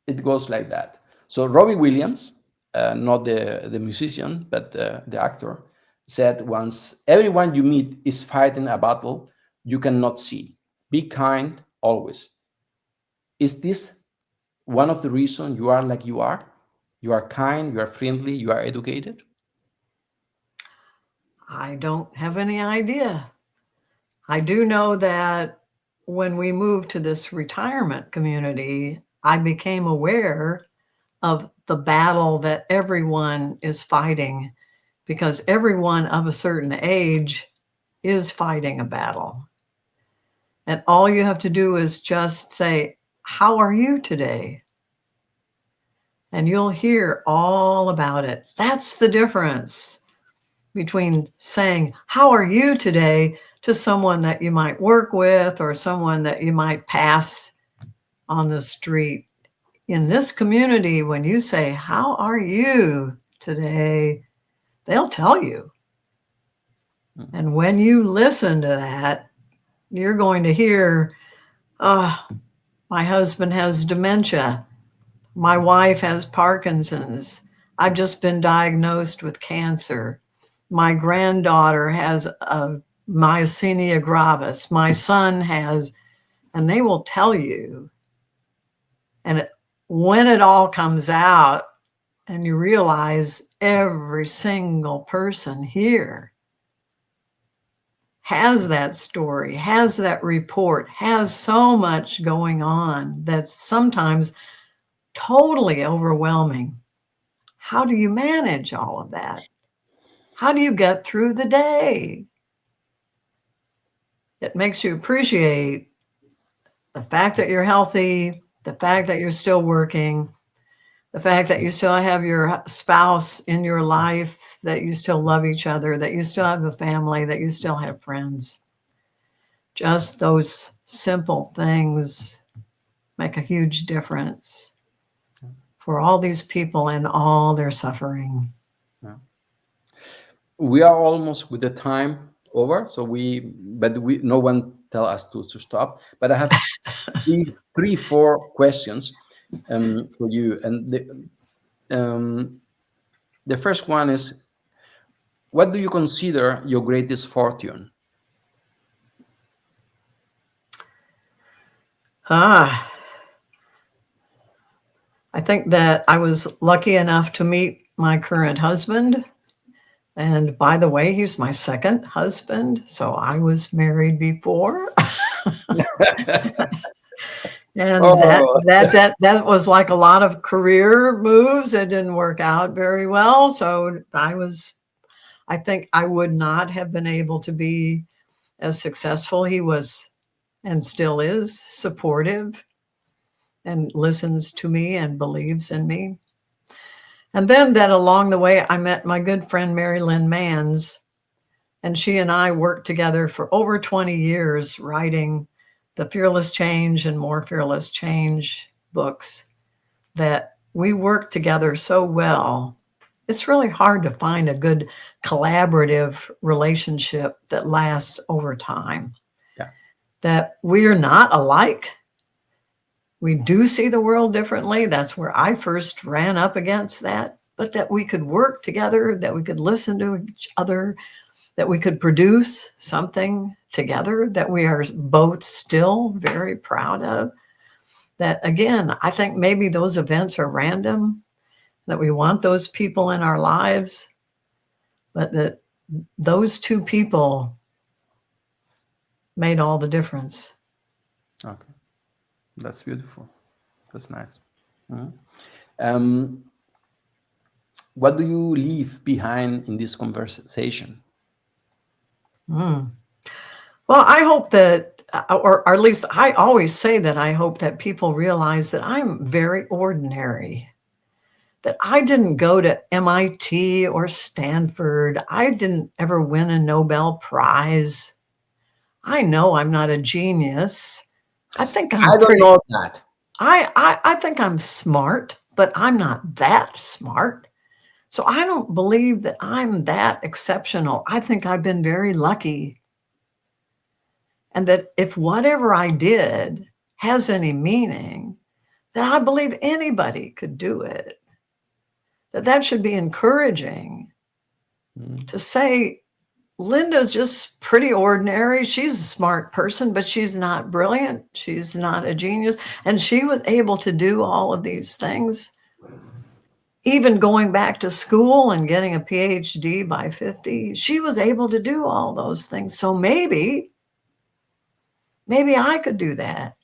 it goes like that. So Robbie Williams, not the musician, but the actor, said once, everyone you meet is fighting a battle you cannot see. Be kind always. Is this one of the reasons you are like you are? You are kind, you are friendly, you are educated? I don't have any idea. I do know that when we moved to this retirement community, I became aware of the battle that everyone is fighting, because everyone of a certain age is fighting a battle. And all you have to do is just say, "How are you today?" And you'll hear all about it. That's the difference between saying, "How are you today?" to someone that you might work with or someone that you might pass on the street. In this community, when you say, "How are you today?" they'll tell you. And when you listen to that, you're going to hear, "Oh, my husband has dementia. My wife has Parkinson's. I've just been diagnosed with cancer. My granddaughter has a myasthenia gravis. My son has," and they will tell you. And when it all comes out and you realize every single person here has that story, has that report, has so much going on that's sometimes totally overwhelming. How do you manage all of that? How do you get through the day? It makes you appreciate the fact that you're healthy, the fact that you're still working, the fact that you still have your spouse in your life, that you still love each other, that you still have a family, that you still have friends. Just those simple things make a huge difference for all these people and all their suffering. Yeah. We are almost with the time over, so no one tell us to stop. But I have three, 4 questions for you, and the first one is, what do you consider your greatest fortune? I think that I was lucky enough to meet my current husband. And by the way, he's my second husband. So I was married before. And Oh, that was like a lot of career moves. It didn't work out very well. So I think I would not have been able to be as successful. He was and still is supportive and listens to me and believes in me. And then that along the way, I met my good friend, Mary Lynn Mans, and she and I worked together for over 20 years writing the Fearless Change and More Fearless Change books, that we worked together so well. It's really hard to find a good collaborative relationship that lasts over time. yeah. That we are not alike. We do see the world differently. That's where I first ran up against that. But that we could work together, that we could listen to each other, that we could produce something together that we are both still very proud of. That, again, I think maybe those events are random, that we want those people in our lives, but that those two people made all the difference. Okay, that's beautiful. That's nice. Mhm. What do you leave behind in this conversation? Well, I hope that, or at least I always say that I hope that people realize that I'm very ordinary, that I didn't go to MIT or Stanford. I didn't ever win a Nobel Prize. I know I'm not a genius. I think I'm I don't pretty, know that. I think I'm smart, but I'm not that smart. So I don't believe that I'm that exceptional. I think I've been very lucky. And that if whatever I did has any meaning, then I believe anybody could do it. That should be encouraging to say, Linda's just pretty ordinary. She's a smart person, but she's not brilliant. She's not a genius. And she was able to do all of these things even going back to school and getting a PhD by 50, she was able to do all those things. So maybe I could do that.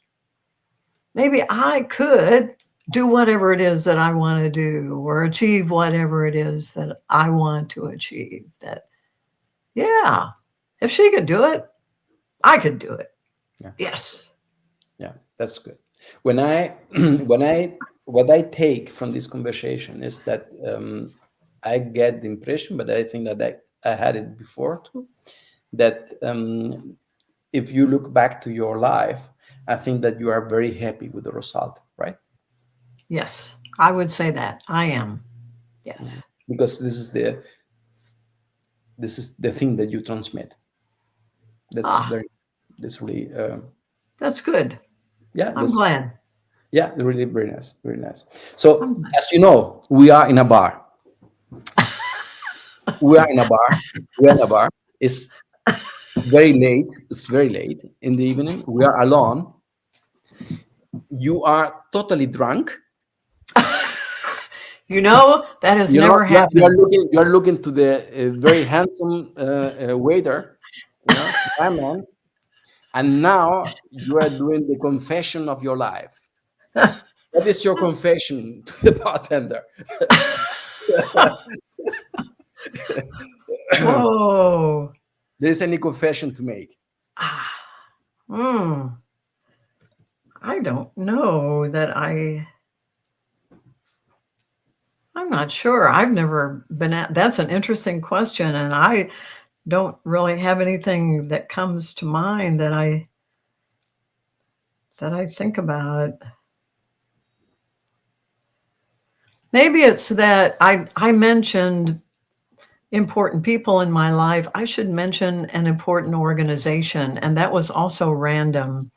Maybe I could do whatever it is that I want to do or achieve whatever it is that I want to achieve. That, yeah, if she could do it, I could do it. Yeah. Yes. Yeah, that's good. When I what I take from this conversation is that I get the impression, but I think that I had it before too, that if you look back to your life, I think that you are very happy with the result, right? Yes, I would say that. I am. Yes. Because this is the thing that you transmit. That's Ah, very, that's really, that's good. yeah, I'm that's, glad. yeah, really very nice, very nice. So I'm glad. as you know, we are in a bar. We are in a bar. We are in a bar. It's very late. It's very late in the evening. We are alone. You are totally drunk. You know, that has You know, never happened. you are looking to the very handsome waiter, you know, barman, and now you are doing the confession of your life. What is your confession to the bartender? Whoa. There is any confession to make? Ah, I don't know that I'm not sure. I've never been at, that's an interesting question. And I don't really have anything that comes to mind that I think about. Maybe it's that I mentioned important people in my life. I should mention an important organization, and that was also random.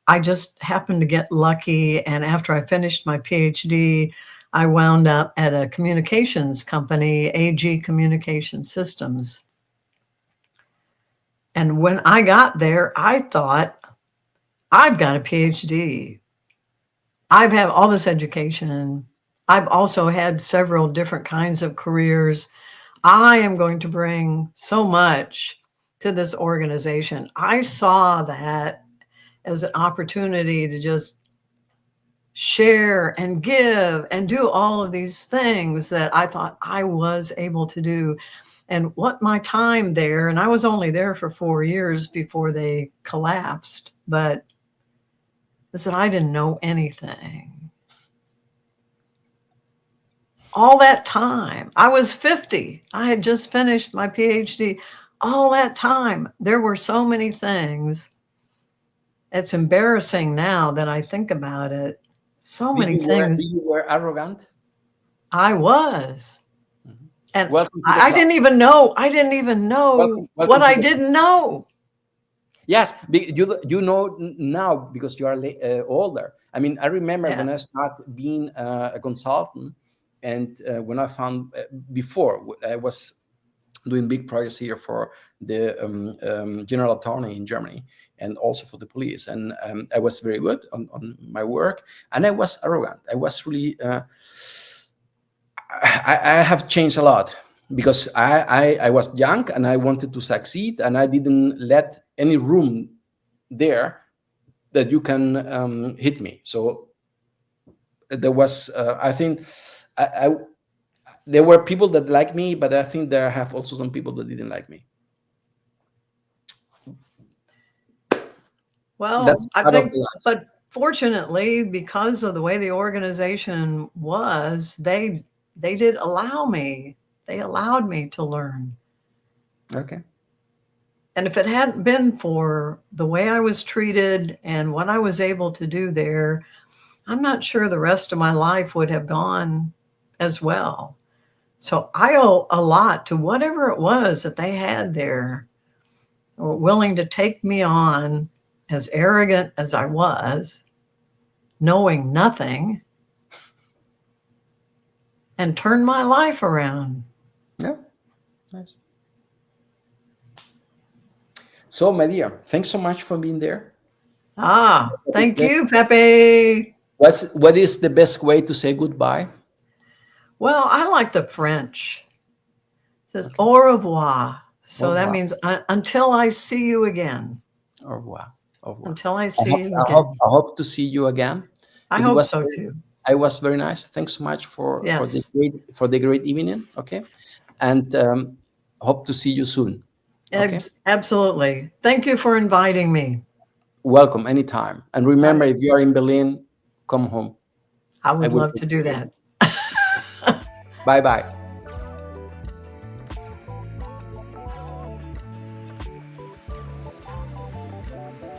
I just happened to get lucky, and after I finished my PhD, I wound up at a communications company, AG Communication Systems. And when I got there, I thought, I've got a PhD. I've had all this education. I've also had several different kinds of careers. I am going to bring so much to this organization. I saw that as an opportunity to just share and give and do all of these things that I thought I was able to do. And what my time there, and I was only there for 4 years before they collapsed, but I said, I didn't know anything. All that time, I was 50. I had just finished my PhD. All that time, there were so many things. It's embarrassing now that I think about it. So many things. You were arrogant? I was. And Welcome to the I club. didn't even know. I didn't even know Welcome what to I the didn't know. Yes, you know now because you are older. I mean, I remember when I started being a consultant, and when I found before I was doing big projects here for the general attorney in Germany and also for the police, and I was very good on my work, and I was arrogant. I was really. I have changed a lot because I was young and I wanted to succeed, and I didn't let any room there that you can hit me. So there was, I think, there were people that like me, but I think there have also some people that didn't like me. Well, That's I part of think, the life. but fortunately, because of the way the organization was, they did allow me. They allowed me to learn. Okay. And if it hadn't been for the way I was treated and what I was able to do there, I'm not sure the rest of my life would have gone as well. So I owe a lot to whatever it was that they had there, or willing to take me on, as arrogant as I was, knowing nothing, and turn my life around. Yeah. Nice. So, my dear, thanks so much for being there. Thank you, Pepe. What is the best way to say goodbye? Well, I like the French. It says Okay. au revoir. Au So that revoir. means until I see you again. Au revoir. Au revoir. Until I I see hope, you I hope, again. I hope to see you again. I It hope was so very, too. I was very nice. Thanks so much Yes, for the great evening. Okay, and hope to see you soon. Okay, absolutely. Thank you for inviting me. welcome anytime. And remember, I, if you are in Berlin, come home. I I would will love to wait do for you. that. Bye bye.